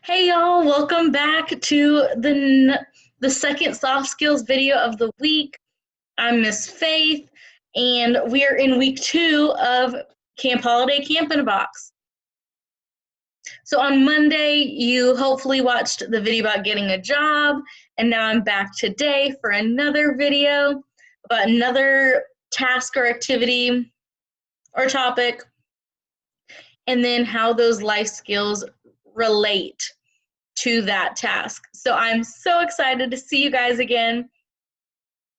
Hey y'all, welcome back to the second soft skills video of the week. I'm Miss Faith, and we are in week 2 of Camp Holiday Camp in a Box. So on Monday, you hopefully watched the video about getting a job, and now I'm back today for another video about another task or activity or topic, and then how those life skills relate to that task. So I'm so excited to see you guys again.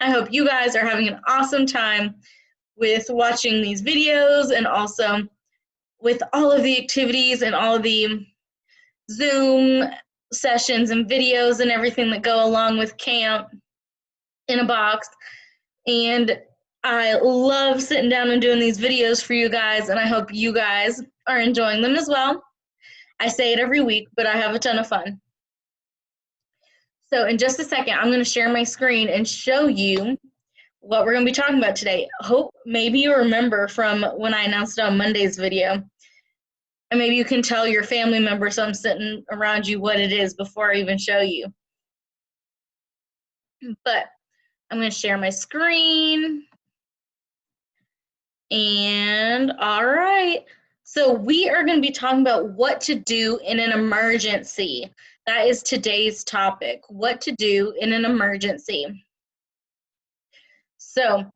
I hope you guys are having an awesome time with watching these videos and also with all of the activities and all of the Zoom sessions and videos and everything that go along with Camp in a Box. And I love sitting down and doing these videos for you guys, and I hope you guys are enjoying them as well. I say it every week, but I have a ton of fun. So in just a second, I'm going to share my screen and show you what we're going to be talking about today. Hope maybe you remember from when I announced it on Monday's video, and maybe you can tell your family member, so I'm sitting around you, what it is before I even show you. But I'm going to share my screen. And all right. So we are going to be talking about what to do in an emergency. That is today's topic, what to do in an emergency. So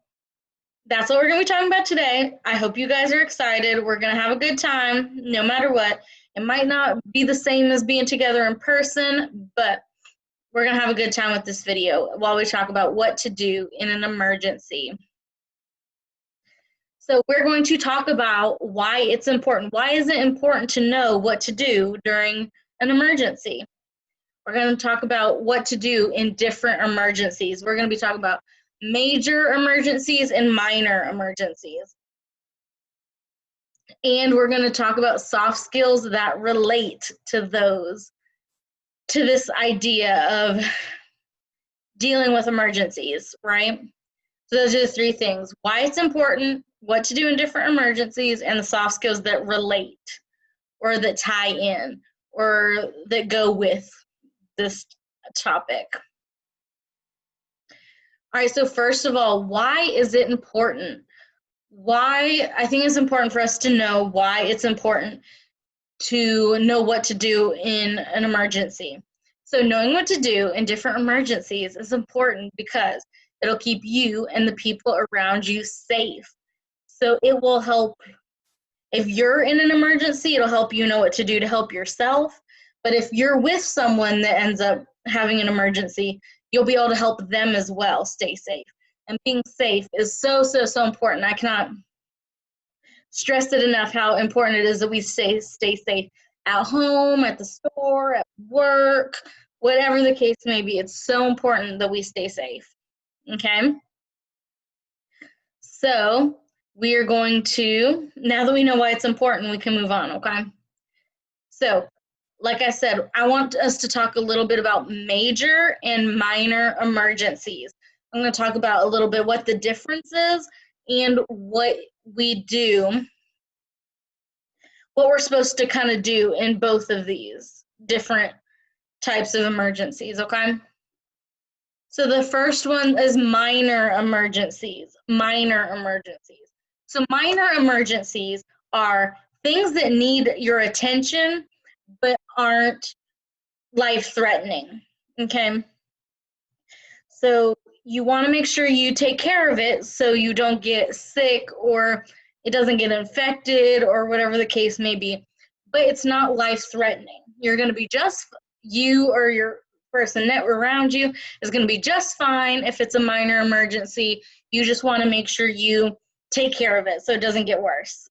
that's what we're going to be talking about today. I hope you guys are excited. We're going to have a good time no matter what. It might not be the same as being together in person, but we're going to have a good time with this video while we talk about what to do in an emergency. So we're going to talk about why it's important. Why is it important to know what to do during an emergency? We're going to talk about what to do in different emergencies. We're going to be talking about major emergencies and minor emergencies. And we're going to talk about soft skills that relate to this idea of dealing with emergencies, right? So those are the three things: why it's important, what to do in different emergencies, and the soft skills that relate or that tie in or that go with this topic. All right, so first of all, why is it important? Why, I think it's important for us to know why it's important to know what to do in an emergency. So knowing what to do in different emergencies is important because it'll keep you and the people around you safe. So it will help, if you're in an emergency, it'll help you know what to do to help yourself. But if you're with someone that ends up having an emergency, you'll be able to help them as well stay safe. And being safe is so, so, so important. I cannot stress it enough how important it is that we stay safe at home, at the store, at work, whatever the case may be. It's so important that we stay safe, okay? So we are going to, now that we know why it's important, we can move on, okay? So like I said, I want us to talk a little bit about major and minor emergencies. I'm going to talk about a little bit what the difference is and what we do, what we're supposed to kind of do in both of these different types of emergencies, okay? So the first one is minor emergencies, minor emergencies. So minor emergencies are things that need your attention but aren't life-threatening, okay? So you want to make sure you take care of it so you don't get sick or it doesn't get infected or whatever the case may be, but it's not life-threatening. You're going to be just, you or your person that around you is going to be just fine if it's a minor emergency. You just want to make sure you take care of it so it doesn't get worse,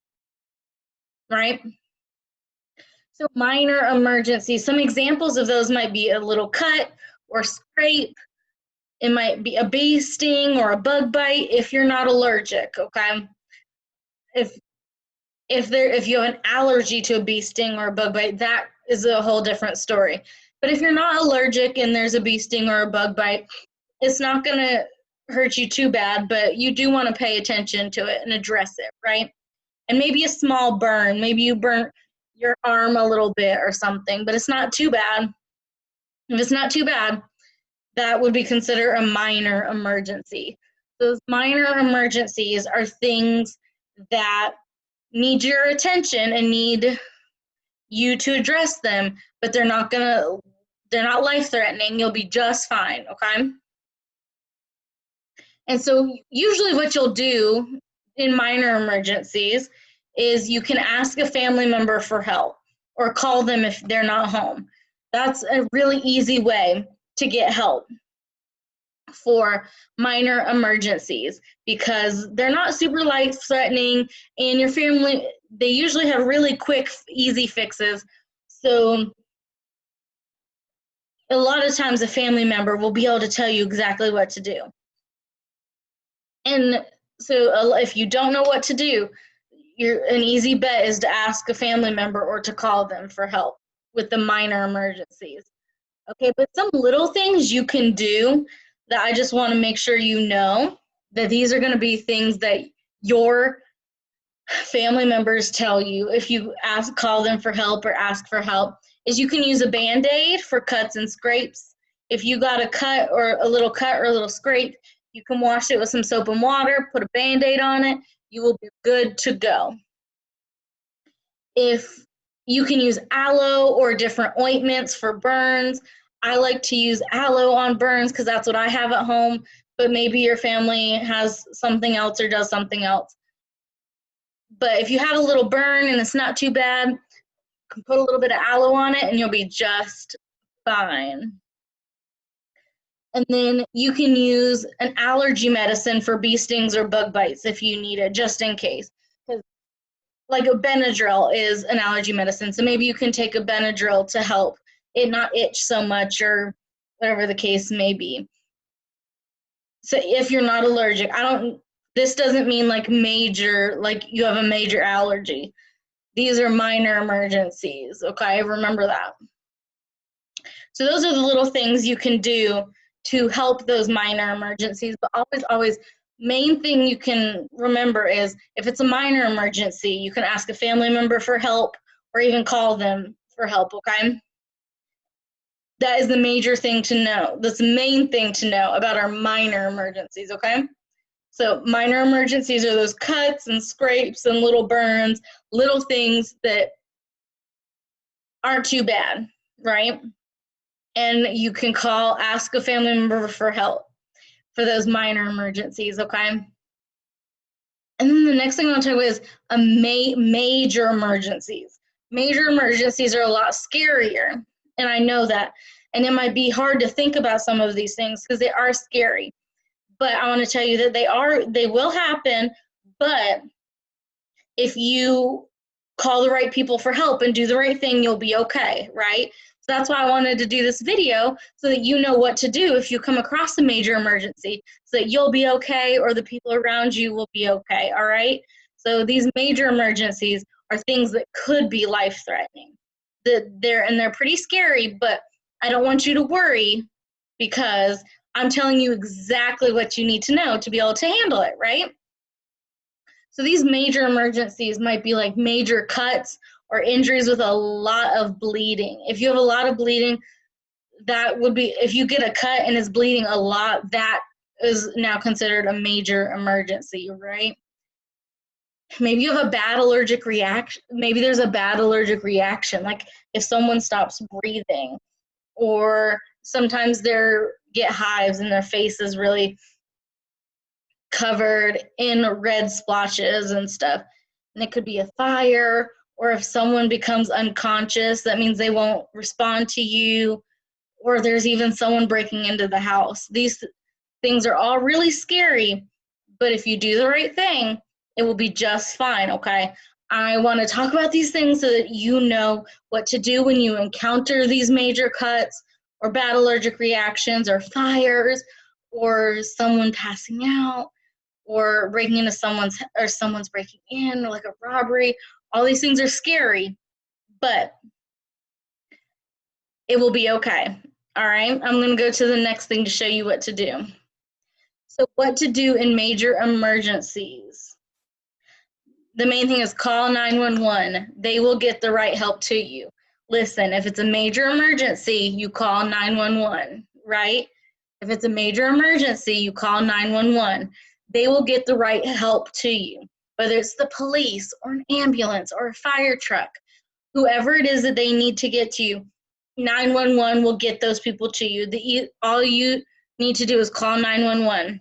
right? So minor emergencies, some examples of those might be a little cut or scrape. It might be a bee sting or a bug bite if you're not allergic, okay? If you have an allergy to a bee sting or a bug bite, that is a whole different story. But if you're not allergic and there's a bee sting or a bug bite, it's not going to hurt you too bad, but you do want to pay attention to it and address it, right? And maybe a small burn. Maybe you burnt your arm a little bit or something, but it's not too bad. If it's not too bad, that would be considered a minor emergency. Those minor emergencies are things that need your attention and need you to address them, but they're not life-threatening. You'll be just fine, okay? And so usually what you'll do in minor emergencies is you can ask a family member for help or call them if they're not home. That's a really easy way to get help for minor emergencies because they're not super life-threatening, and your family, they usually have really quick, easy fixes. So a lot of times a family member will be able to tell you exactly what to do. And so if you don't know what to do, an easy bet is to ask a family member or to call them for help with the minor emergencies. Okay, but some little things you can do that I just want to make sure you know that these are going to be things that your family members tell you if you call them for help or ask for help, is you can use a Band-Aid for cuts and scrapes. If you got a cut or a little scrape, you can wash it with some soap and water, put a Band-Aid on it, you will be good to go. If you can use aloe or different ointments for burns, I like to use aloe on burns because that's what I have at home, but maybe your family has something else or does something else. But if you have a little burn and it's not too bad, you can put a little bit of aloe on it and you'll be just fine. And then you can use an allergy medicine for bee stings or bug bites if you need it, just in case. Because like a Benadryl is an allergy medicine, so maybe you can take a Benadryl to help it not itch so much or whatever the case may be. So if you're not allergic, this doesn't mean like major, like you have a major allergy. These are minor emergencies, okay? Remember that. So those are the little things you can do to help those minor emergencies, but always, main thing you can remember is if it's a minor emergency, you can ask a family member for help or even call them for help, okay? That is the major thing to know. That's the main thing to know about our minor emergencies, okay? So minor emergencies are those cuts and scrapes and little burns, little things that aren't too bad, right? And you can ask a family member for help for those minor emergencies, okay? And then the next thing I want to talk about is major emergencies. Major emergencies are a lot scarier, and I know that. And it might be hard to think about some of these things because they are scary. But I want to tell you that they will happen, but if you call the right people for help and do the right thing, you'll be okay, right? So that's why I wanted to do this video so that you know what to do if you come across a major emergency so that you'll be okay or the people around you will be okay, all right? So these major emergencies are things that could be life-threatening. They're pretty scary, but I don't want you to worry because I'm telling you exactly what you need to know to be able to handle it, right? So these major emergencies might be like major cuts or injuries with a lot of bleeding. If you have a lot of bleeding, that would be, if you get a cut and it's bleeding a lot, that is now considered a major emergency, right? Maybe you have a bad allergic reaction. Maybe there's a bad allergic reaction, like if someone stops breathing, or sometimes they get hives and their face is really covered in red splotches and stuff. And it could be a fire, or if someone becomes unconscious, that means they won't respond to you, or there's even someone breaking into the house. These things are all really scary, but if you do the right thing, it will be just fine, okay? I want to talk about these things so that you know what to do when you encounter these major cuts or bad allergic reactions or fires or someone passing out or breaking into someone's breaking in, or like a robbery. All these things are scary, but it will be okay. All right, I'm going to go to the next thing to show you what to do. So what to do in major emergencies. the main thing is call 911. They will get the right help to you. Listen, if it's a major emergency, you call 911, right? If it's a major emergency, you call 911. They will get the right help to you, whether it's the police or an ambulance or a fire truck, whoever it is that they need to get to you. 911 will get those people to you. All you need to do is call 911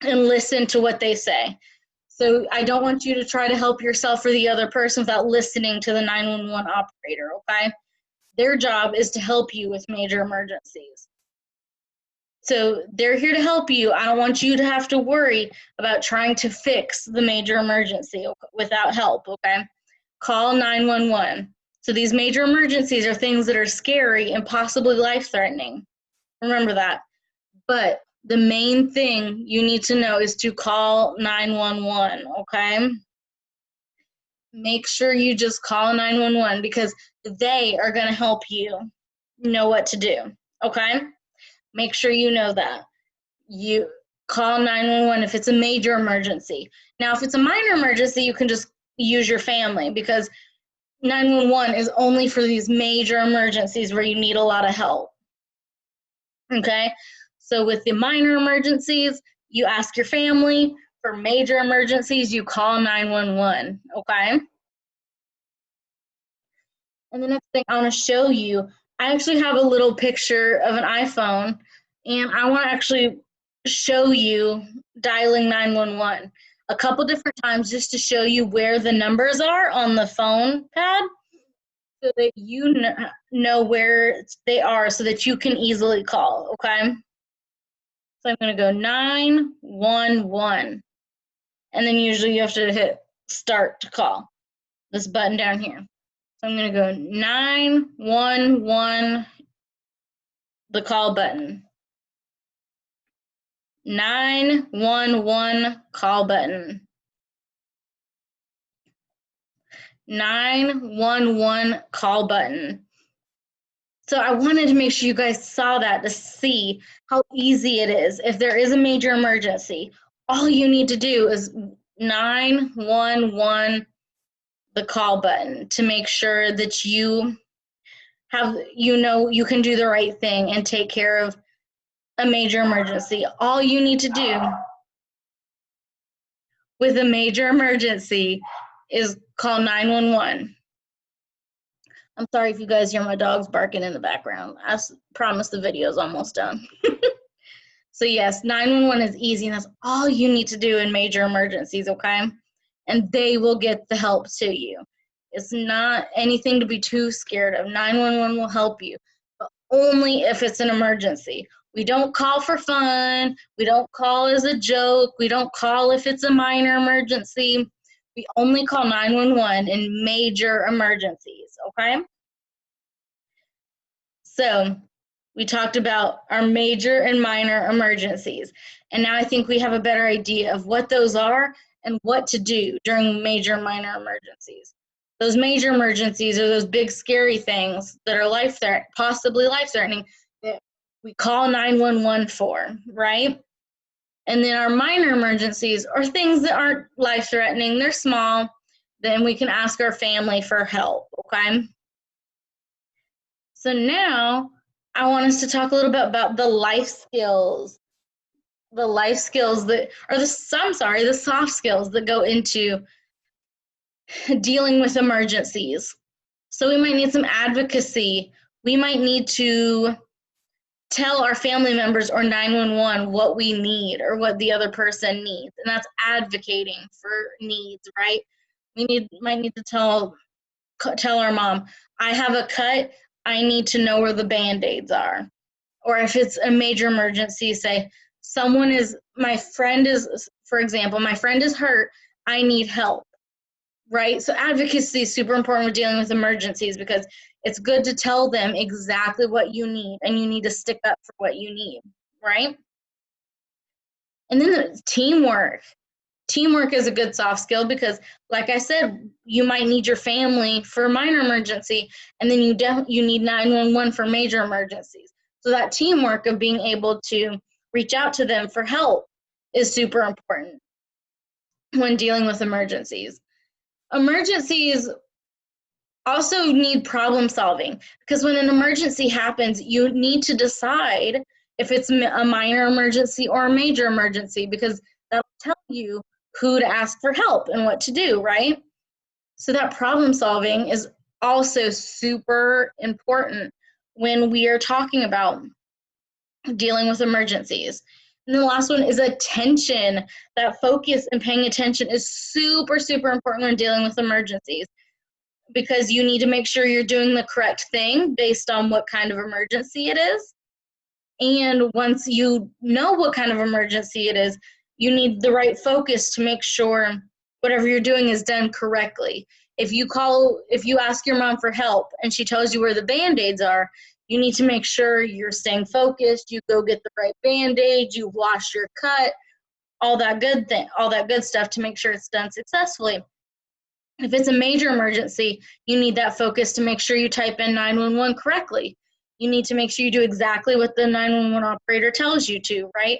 and listen to what they say. So I don't want you to try to help yourself or the other person without listening to the 911 operator, okay? Their job is to help you with major emergencies. So they're here to help you. I don't want you to have to worry about trying to fix the major emergency without help, okay? Call 911. So these major emergencies are things that are scary and possibly life-threatening. Remember that. But the main thing you need to know is to call 911, okay? Make sure you just call 911 because they are going to help you know what to do, okay? Make sure you know that. You call 911 if it's a major emergency. Now, if it's a minor emergency, you can just use your family because 911 is only for these major emergencies where you need a lot of help, okay? So with the minor emergencies, you ask your family. For major emergencies, you call 911, okay? And the next thing I want to show you, I actually have a little picture of an iPhone, and I want to actually show you dialing 911 a couple different times just to show you where the numbers are on the phone pad so that you know where they are so that you can easily call, okay? So I'm going to go 911, and then usually you have to hit start to call, this button down here. So I'm going to go 911, the call button. 911, call button. 911, call button. So I wanted to make sure you guys saw that to see how easy it is. If there is a major emergency, all you need to do is 911, the call button, to make sure that you have, you can do the right thing and take care of a major emergency. All you need to do with a major emergency is call 911. I'm sorry if you guys hear my dogs barking in the background. I promise the video is almost done. So yes, 911 is easy, and that's all you need to do in major emergencies, okay? And they will get the help to you. It's not anything to be too scared of. 911 will help you, but only if it's an emergency. We don't call for fun. We don't call as a joke. We don't call if it's a minor emergency. We only call 911 in major emergencies, okay? So we talked about our major and minor emergencies. And now I think we have a better idea of what those are and what to do during major and minor emergencies. Those major emergencies are those big scary things that are possibly life-threatening that we call 911 for, right? And then our minor emergencies are things that aren't life-threatening, they're small, then we can ask our family for help, okay? So now I want us to talk a little bit about the life skills. The life skills that, or the soft skills that go into dealing with emergencies. So we might need some advocacy. We might need to tell our family members or 911 what we need or what the other person needs. And that's advocating for needs, right? Might need to tell our mom, I have a cut, I need to know where the Band-Aids are. Or if it's a major emergency, say, my friend is, for example, my friend is hurt, I need help, right? So advocacy is super important with dealing with emergencies because it's good to tell them exactly what you need, and you need to stick up for what you need, right? And then teamwork. Teamwork is a good soft skill because, like I said, you might need your family for a minor emergency, and then you need 911 for major emergencies. So that teamwork of being able to reach out to them for help is super important when dealing with emergencies. Emergencies also need problem solving, because when an emergency happens, you need to decide if it's a minor emergency or a major emergency, because that'll tell you who to ask for help and what to do, right? So that problem solving is also super important when we are talking about dealing with emergencies. And then the last one is attention. That focus and paying attention is super, super important when dealing with emergencies, because you need to make sure you're doing the correct thing based on what kind of emergency it is. And once you know what kind of emergency it is, you need the right focus to make sure whatever you're doing is done correctly. If you ask your mom for help and she tells you where the Band-Aids are, you need to make sure you're staying focused, you go get the right Band-Aid, you wash your cut, all that good stuff to make sure it's done successfully. If it's a major emergency, you need that focus to make sure you type in 911 correctly. You need to make sure you do exactly what the 911 operator tells you to, right?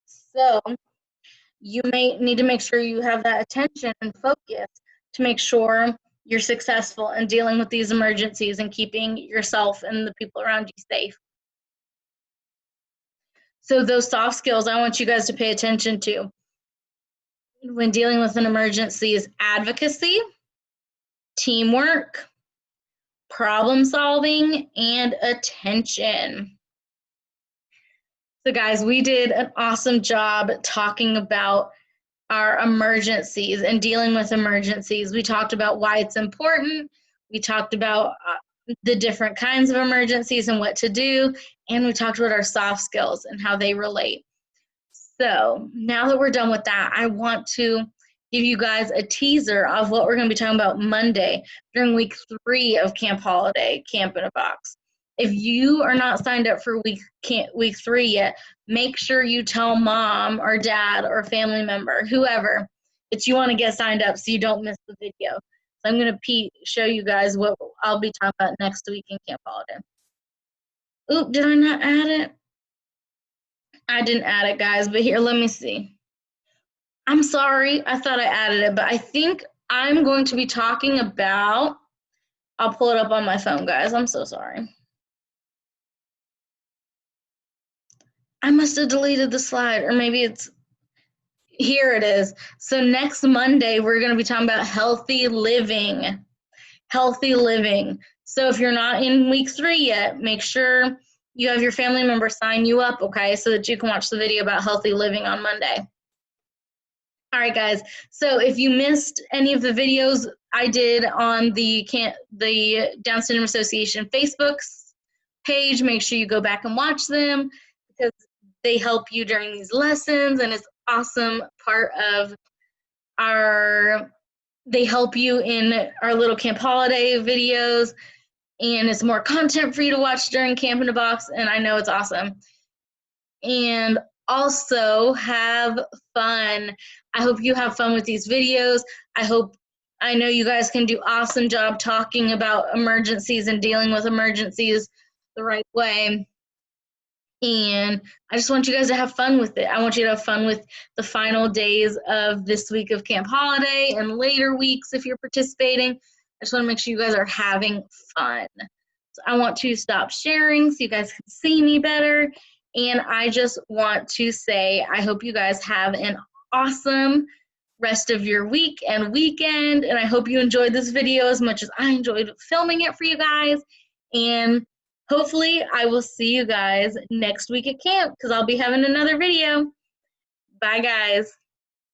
So you may need to make sure you have that attention and focus to make sure you're successful in dealing with these emergencies and keeping yourself and the people around you safe. So those soft skills I want you guys to pay attention to when dealing with an emergency is advocacy, teamwork, problem solving, and attention. So guys, we did an awesome job talking about our emergencies and dealing with emergencies. We talked about why it's important. We talked about the different kinds of emergencies and what to do. And we talked about our soft skills and how they relate. So now that we're done with that, I want to give you guys a teaser of what we're going to be talking about Monday during week 3 of Camp Holiday, Camp in a Box. If you are not signed up for week 3 yet, make sure you tell mom or dad or family member, whoever, that you want to get signed up so you don't miss the video. So I'm going to show you guys what I'll be talking about next week in Camp Holiday. Oop, did I not add it? I didn't add it, guys, but here, let me see. I'm sorry, I thought I added it, but I think I'm going to be talking about, I'll pull it up on my phone, guys. I'm so sorry. I must have deleted the slide, or maybe it's, here it is. So next Monday, we're going to be talking about healthy living. Healthy living. So if you're not in week 3 yet, make sure you have your family member sign you up, okay, so that you can watch the video about healthy living on Monday. All right, guys, so if you missed any of the videos I did on the Down Syndrome Association Facebook page, make sure you go back and watch them, because they help you during these lessons, and it's awesome part of they help you in our little Camp Holiday videos, and it's more content for you to watch during Camp in a Box, and I know it's awesome. And also have fun. I hope you have fun with these videos. I know you guys can do awesome job talking about emergencies and dealing with emergencies the right way. And I just want you guys to have fun with it. I want you to have fun with the final days of this week of Camp Holiday and later weeks if you're participating. I just want to make sure you guys are having fun. So I want to stop sharing so you guys can see me better. And I just want to say I hope you guys have an awesome rest of your week and weekend. And I hope you enjoyed this video as much as I enjoyed filming it for you guys. And hopefully I will see you guys next week at camp, because I'll be having another video. Bye, guys.